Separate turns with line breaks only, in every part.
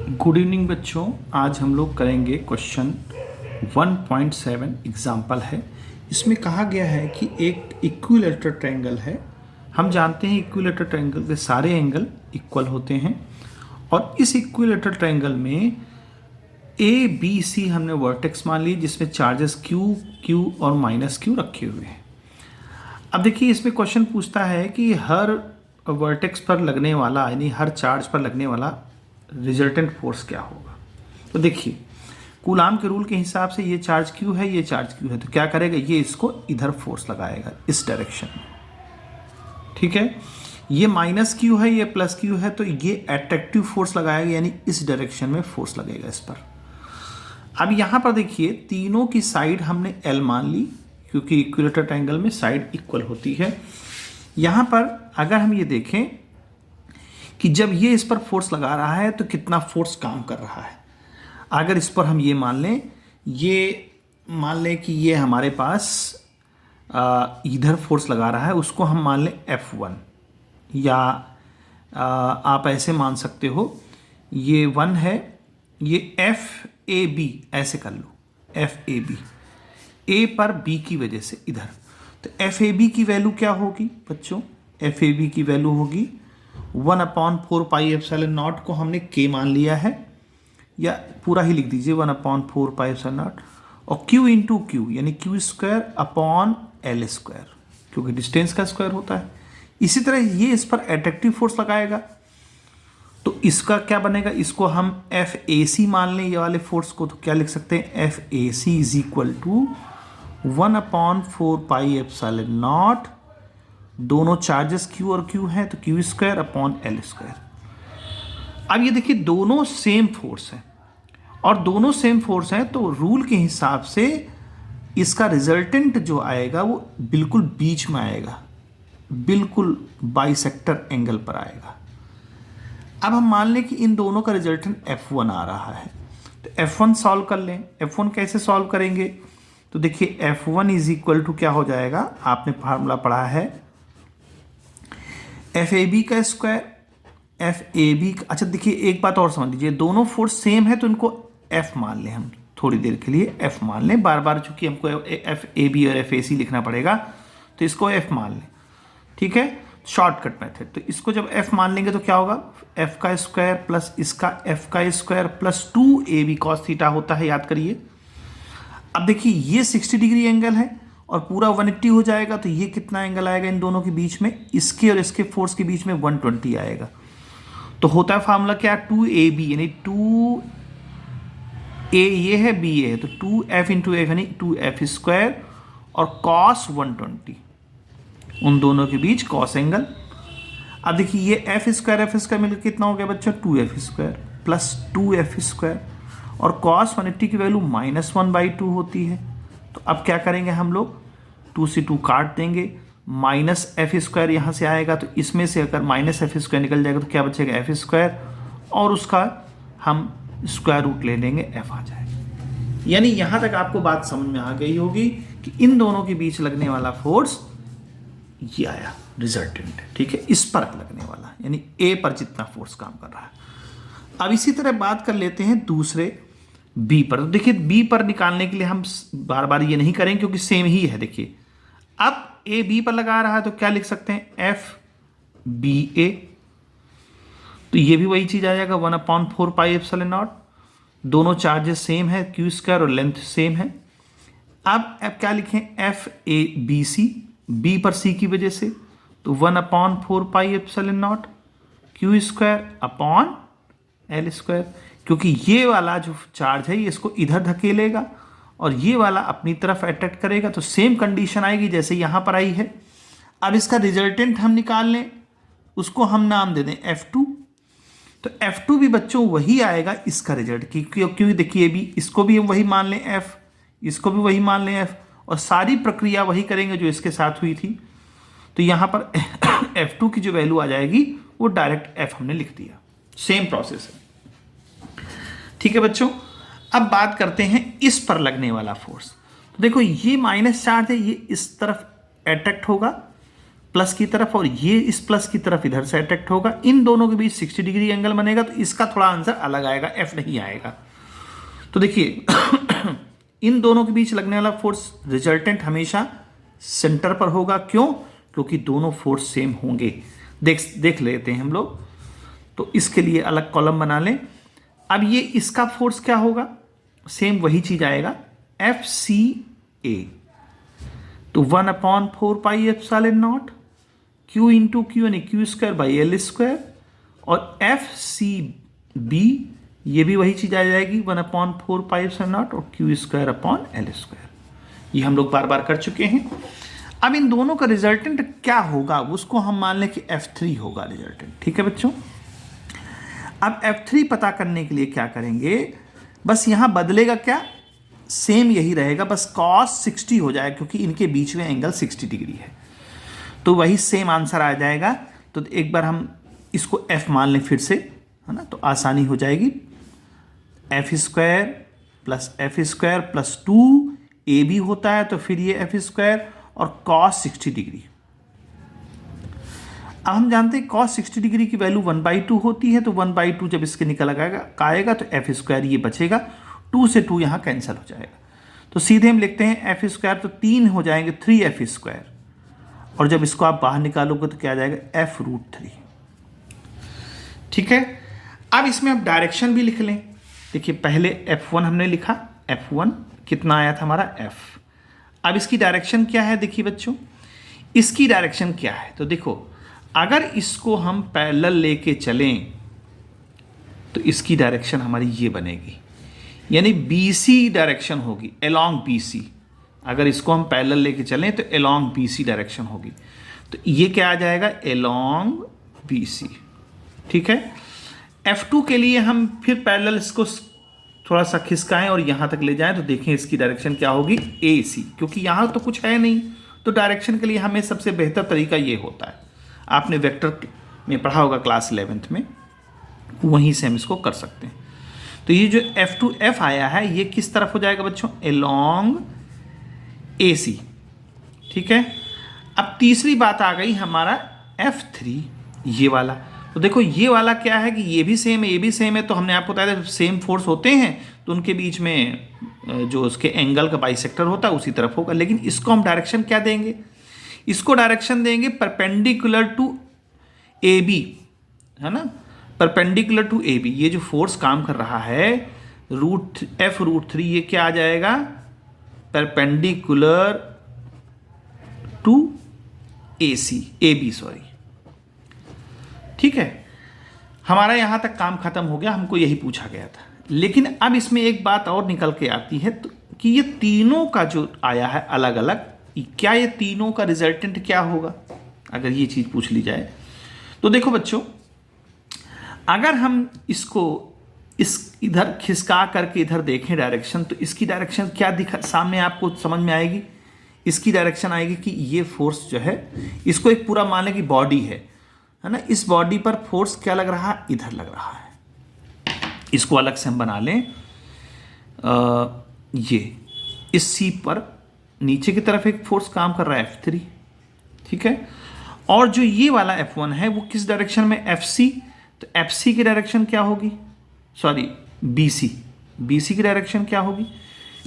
Good evening बच्चों। आज हम लोग करेंगे क्वेश्चन 1.7 एग्जाम्पल है। इसमें कहा गया है कि एक इक्विलेटरल ट्रायंगल है। हम जानते हैं इक्विलेटरल ट्रायंगल के सारे एंगल इक्वल होते हैं और इस इक्विलेटरल ट्रायंगल में ए बी सी हमने वर्टेक्स मान ली, जिसमें चार्जेस क्यू क्यू और माइनस क्यू रखे हुए हैं। अब देखिए इसमें क्वेश्चन पूछता है कि हर वर्टेक्स पर लगने वाला यानी हर चार्ज पर लगने वाला रिजल्टेंट फोर्स क्या होगा। तो देखिए कूलाम के रूल के हिसाब से ये चार्ज क्यू है, ये चार्ज क्यू है, तो क्या करेगा, ये इसको इधर फोर्स लगाएगा इस डायरेक्शन में। ठीक है, ये माइनस क्यू है, ये प्लस क्यू है, तो ये अट्रैक्टिव फोर्स लगाएगा यानी इस डायरेक्शन में फोर्स लगेगा इस पर। अब यहां पर देखिए तीनों की साइड हमने एल मान ली, क्योंकि इक्विलेटरल ट्रायंगल में साइड इक्वल होती है। यहां पर अगर हम ये देखें कि जब ये इस पर फोर्स लगा रहा है तो कितना फोर्स काम कर रहा है। अगर इस पर हम ये मान लें कि ये हमारे पास इधर फोर्स लगा रहा है, उसको हम मान लें F1 या आप ऐसे मान सकते हो ये 1 है, ये FAB ऐसे कर लो, FAB A पर B की वजह से इधर। तो FAB की वैल्यू क्या होगी बच्चों, FAB की वैल्यू होगी 1/4πε0 को हमने K मान लिया है, या पूरा ही लिख दीजिए 1/4πε0 और Q इंटू क्यू यानी Q² L², क्योंकि डिस्टेंस का स्क्वायर होता है। इसी तरह ये इस पर अट्रैक्टिव फोर्स लगाएगा, तो इसका क्या बनेगा, इसको हम FAC मान लें ये वाले फोर्स को, तो क्या लिख सकते हैं FAC इज इक्वल टू 1/4πε0, दोनों चार्जेस Q और Q हैं तो Q² L²। अब ये देखिए दोनों सेम फोर्स हैं, और दोनों सेम फोर्स हैं तो रूल के हिसाब से इसका रिजल्टेंट जो आएगा वो बिल्कुल बीच में आएगा, बिल्कुल बाइसेक्टर एंगल पर आएगा। अब हम मान लें कि इन दोनों का रिजल्टेंट F1 आ रहा है, तो F1 सॉल्व कर लें। F1 कैसे सॉल्व करेंगे, तो देखिए F1 इज इक्वल टू क्या हो जाएगा, आपने फार्मूला पढ़ा है FAB का स्क्वायर FAB का। अच्छा देखिए एक बात और समझ लीजिए, दोनों फोर्स सेम है तो इनको F मान लें, हम थोड़ी देर के लिए F मान लें, बार बार चूंकि हमको FAB और FAC लिखना पड़ेगा तो इसको F मान लें। ठीक है, शॉर्टकट मेथड। तो इसको जब F मान लेंगे तो क्या होगा, F का स्क्वायर प्लस इसका F का square plus 2AB cos theta होता है, याद करिए। अब देखिए ये 60 डिग्री एंगल है और पूरा 180 हो जाएगा, तो ये कितना एंगल आएगा इन दोनों के बीच में, इसके और इसके फोर्स के बीच में 120 आएगा। तो होता है फार्मूला क्या, 2AB यानी 2A ये है, B ये है, तो 2F इंटू F यानी 2F² और cos 120, उन दोनों के बीच cos एंगल। अब देखिए ये F² मिलकर कितना हो गया बच्चों, 2F² प्लस 2F² और cos 180 की वैल्यू -1/2 होती है। तो अब क्या करेंगे हम लोग, 2 से 2 काट देंगे, -F² यहाँ से आएगा, तो इसमें से अगर -F² निकल जाएगा तो क्या बचेगा F² और उसका हम स्क्वायर रूट ले लेंगे, F आ जाएगा। यानी यहाँ तक आपको बात समझ में आ गई होगी कि इन दोनों के बीच लगने वाला फोर्स ये आया रिजल्टेंट। ठीक है, इस पर लगने वाला यानी A पर जितना फोर्स काम कर रहा है। अब इसी तरह बात कर लेते हैं दूसरे B पर। तो देखिए B पर निकालने के लिए हम बार बार ये नहीं करेंगे क्योंकि सेम ही है। देखिए अब A B पर लगा रहा है तो क्या लिख सकते हैं FBA, तो ये भी वही चीज आ जाएगा 1/4πε0, दोनों चार्जेस सेम है, Q² और लेंथ सेम है। अब क्या लिखें FABC, B पर C की वजह से, तो 1/4πε0 Q² L², क्योंकि ये वाला जो चार्ज है ये इसको इधर धकेलेगा और ये वाला अपनी तरफ अट्रैक्ट करेगा, तो सेम कंडीशन आएगी जैसे यहां पर आई है। अब इसका रिजल्टेंट हम निकाल लें, उसको हम नाम दे दें F2, तो F2 भी बच्चों वही आएगा इसका रिजल्ट, क्योंकि देखिए भी इसको भी हम वही मान लें F, इसको भी वही मान लें F, और सारी प्रक्रिया वही करेंगे जो इसके साथ हुई थी। तो यहां पर F2 की जो वैल्यू आ जाएगी वो डायरेक्ट F हमने लिख दिया, सेम प्रोसेस है। ठीक है बच्चों, अब बात करते हैं इस पर लगने वाला फोर्स। तो देखो ये माइनस चार्ज है, ये इस तरफ अट्रैक्ट होगा प्लस की तरफ और ये इस प्लस की तरफ इधर से अट्रैक्ट होगा, इन दोनों के बीच 60 डिग्री एंगल बनेगा, तो इसका थोड़ा आंसर अलग आएगा, एफ नहीं आएगा। तो देखिए इन दोनों के बीच लगने वाला फोर्स रिजल्टेंट हमेशा सेंटर पर होगा। क्यों? क्योंकि दोनों फोर्स सेम होंगे। देख लेते हैं हम लोग। तो इसके लिए अलग कॉलम बना लें। अब ये इसका फोर्स क्या होगा? सेम वही चीज आएगा, एफ सी ए। तो 1/4 pi epsilon naught Q into Q यानी Q square by L square, और एफ सी बी ये भी वही चीज आ जाएगी 1/4 पाई एप्सिलॉन नॉट और Q square upon L square. ये हम लोग बार बार कर चुके हैं। अब इन दोनों का रिजल्टेंट क्या होगा उसको हम मान लें कि F3 होगा रिजल्टेंट। ठीक है बच्चों, अब F3 पता करने के लिए क्या करेंगे, बस यहां बदलेगा क्या, सेम यही रहेगा, बस cos 60 हो जाएगा क्योंकि इनके बीच में एंगल 60 डिग्री है, तो वही सेम आंसर आ जाएगा। तो एक बार हम इसको F मान लें फिर से, है ना, तो आसानी हो जाएगी। एफ स्क्वायर प्लस 2ab होता है, तो फिर ये एफ स्क्वायर और cos 60 डिग्री। अब हम जानते हैं cos 60 डिग्री की वैल्यू 1/2 होती है, तो 1/2 जब इसके निकल आएगा तो एफ स्क्वायर ये बचेगा, 2 से 2 यहाँ कैंसिल हो जाएगा, तो सीधे हम लिखते हैं एफ स्क्वायर, तो 3 हो जाएंगे 3f स्क्वायर, और जब इसको आप बाहर निकालोगे तो क्या आ जाएगा f√3। ठीक है, अब इसमें आप डायरेक्शन भी लिख लें। देखिए पहले F1 हमने लिखा, F1 कितना आया था हमारा F। अब इसकी डायरेक्शन क्या है, देखिए बच्चों इसकी डायरेक्शन क्या है, तो देखो अगर इसको हम पैरेलल लेके चलें तो इसकी डायरेक्शन हमारी ये बनेगी, यानी BC डायरेक्शन होगी, अलोंग BC। अगर इसको हम पैरेलल लेके चलें तो अलोंग BC डायरेक्शन होगी, तो ये क्या आ जाएगा, अलोंग BC। ठीक है, F2 के लिए हम फिर पैरेलल इसको थोड़ा सा खिसकाएं और यहां तक ले जाएं, तो देखें इसकी डायरेक्शन क्या होगी, AC, क्योंकि यहां तो कुछ है नहीं, तो डायरेक्शन के लिए हमें सबसे बेहतर तरीका ये होता है, आपने वेक्टर में पढ़ा होगा क्लास 11th में, वहीं से हम इसको कर सकते हैं। तो ये जो F2F आया है ये किस तरफ हो जाएगा बच्चों, अलोंग AC। ठीक है, अब तीसरी बात आ गई हमारा F3 ये वाला। तो देखो ये वाला क्या है कि ये भी सेम है, ये भी सेम है, तो हमने आपको बताया था सेम फोर्स होते हैं तो उनके बीच में जो उसके एंगल का बाइसेक्टर होता है उसी तरफ होगा। लेकिन इसको हम डायरेक्शन क्या देंगे, इसको डायरेक्शन देंगे परपेंडिकुलर टू AB, है ना, परपेंडिकुलर टू AB। ये जो फोर्स काम कर रहा है F√3, ये क्या आ जाएगा, परपेंडिकुलर टू AB सॉरी। ठीक है, हमारा यहां तक काम खत्म हो गया, हमको यही पूछा गया था। लेकिन अब इसमें एक बात और निकल के आती है तो कि ये तीनों का जो आया है अलग अलग, क्या ये तीनों का रिजल्टेंट क्या होगा, अगर ये चीज पूछ ली जाए तो देखो बच्चों, अगर हम इसको इस इधर खिसका करके इधर देखें डायरेक्शन, तो इसकी डायरेक्शन क्या दिखा सामने आपको समझ में आएगी, इसकी डायरेक्शन आएगी कि ये फोर्स जो है, इसको एक पूरा मान लें कि बॉडी है ना, इस बॉडी पर फोर्स क्या लग रहा है, इधर लग रहा है। इसको अलग से हम बना लें, ये इस C पर नीचे की तरफ एक फोर्स काम कर रहा है F3। ठीक है, और जो ये वाला F1 है वो किस डायरेक्शन में, FC, तो FC की डायरेक्शन क्या होगी, सॉरी BC की डायरेक्शन क्या होगी,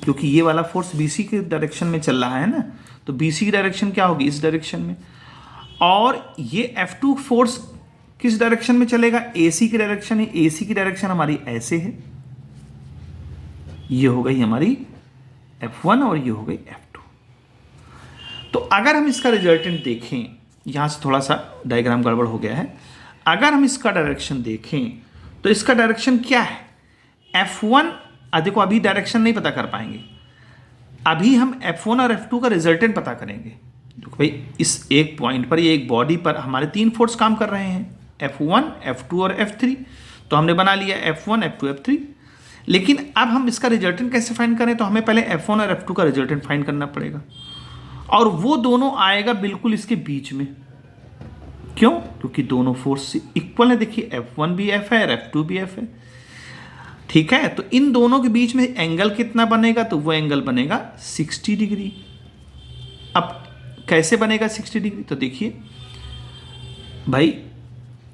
क्योंकि ये वाला फोर्स BC के डायरेक्शन में चल रहा है ना, तो BC की डायरेक्शन क्या होगी, इस डायरेक्शन में। और ये F2 फोर्स किस डायरेक्शन में चलेगा, AC की डायरेक्शन है, AC की डायरेक्शन हमारी ऐसे है, ये हो गई हमारी F1 और ये हो गई F2। तो अगर हम इसका रिजल्टेंट देखें, यहां से थोड़ा सा डायग्राम गड़बड़ हो गया है, अगर हम इसका डायरेक्शन देखें तो इसका डायरेक्शन क्या है, F1, देखो अभी डायरेक्शन नहीं पता कर पाएंगे, अभी हम F1 और F2 का रिजल्टेंट पता करेंगे। देखो भाई इस एक पॉइंट पर, ये एक बॉडी पर हमारे 3 फोर्स काम कर रहे हैं, F1, F2 और F3, तो हमने बना लिया F1, F2, F3। लेकिन अब हम इसका रिजल्टेंट कैसे फाइंड करें, तो हमें पहले F1 और F2 का रिजल्टेंट फाइंड करना पड़ेगा, और वो दोनों आएगा बिल्कुल इसके बीच में। क्यों, क्योंकि दोनों फोर्स इक्वल है। देखिए F1 भी F है और F2 भी F है। ठीक है, तो इन दोनों के बीच में एंगल कितना बनेगा, तो वो एंगल बनेगा 60 डिग्री। अब कैसे बनेगा 60 डिग्री, तो देखिए भाई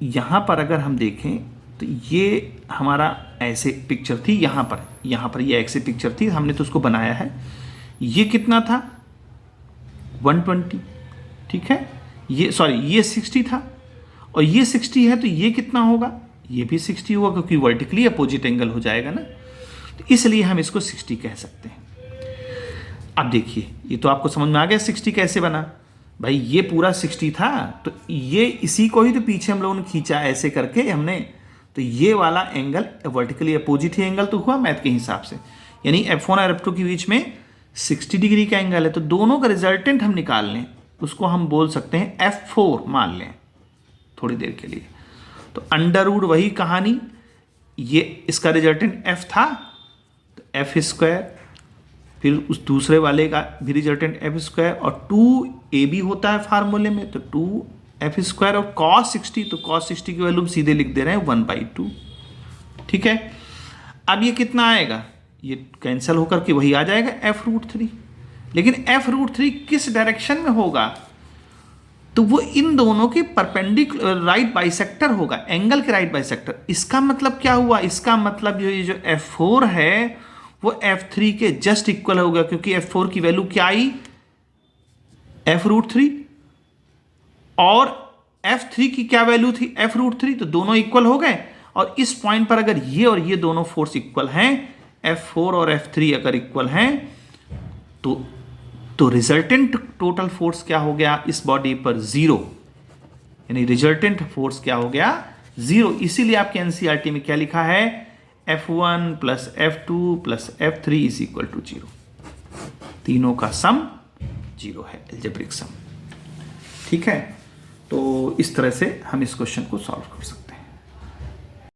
यहाँ पर अगर हम देखें तो ये हमारा ऐसे पिक्चर थी, यहाँ पर ये ऐसे पिक्चर थी, हमने तो उसको बनाया है। ये कितना था 120, ठीक है, ये सॉरी ये 60 था और ये 60 है, तो ये कितना होगा, ये भी 60 होगा क्योंकि वर्टिकली अपोजिट एंगल हो जाएगा ना, तो इसलिए हम इसको 60 कह सकते हैं। अब देखिए ये तो आपको समझ में आ गया 60 कैसे बना। भाई ये पूरा 60 था, तो ये इसी को ही तो पीछे हम लोगों ने खींचा ऐसे करके हमने, तो ये वाला एंगल वर्टिकली अपोजिट ही एंगल तो हुआ मैथ के हिसाब से, यानी F1 और F2 के बीच में 60 डिग्री का एंगल है, तो दोनों का रिजल्टेंट हम निकाल लें, उसको हम बोल सकते हैं F4 मान लें थोड़ी देर के लिए। तो अंडर रूट वही कहानी, ये इसका रिजल्टेंट F था तो F स्क्वायर, फिर उस दूसरे वाले का भी रिजल्टेंट F स्क्वायर, और 2AB होता है फार्मूले में, तो 2F स्क्वायर, और cos 60, तो cos 60 की वैल्यू सीधे लिख दे रहे हैं 1/2, ठीक है। अब ये कितना आएगा, ये कैंसिल होकर के वही आ जाएगा F√3, लेकिन F√3 किस डायरेक्शन में होगा, तो वो इन दोनों के परपेंडिकुलर राइट बाइसेक्टर होगा, एंगल के राइट बाइसेक्टर। इसका मतलब क्या हुआ, इसका मतलब ये जो F4 है वो F3 के जस्ट इक्वल होगा, क्योंकि F4 की वैल्यू क्या आई F√3 और F3 की क्या वैल्यू थी F√3, तो दोनों इक्वल हो गए। और इस पॉइंट पर अगर ये और ये दोनों फोर्स इक्वल हैं, F4 और F3 अगर इक्वल हैं, तो रिजल्टेंट टोटल फोर्स क्या हो गया इस बॉडी पर, 0, यानी रिजल्टेंट फोर्स क्या हो गया 0। इसीलिए आपके एनसीईआरटी में क्या लिखा है, F1 plus F2 plus F3 is equal to 0, तीनों का सम 0 है, एल्जेब्रिक सम, ठीक है। तो इस तरह से हम इस क्वेश्चन को सॉल्व कर सकते हैं।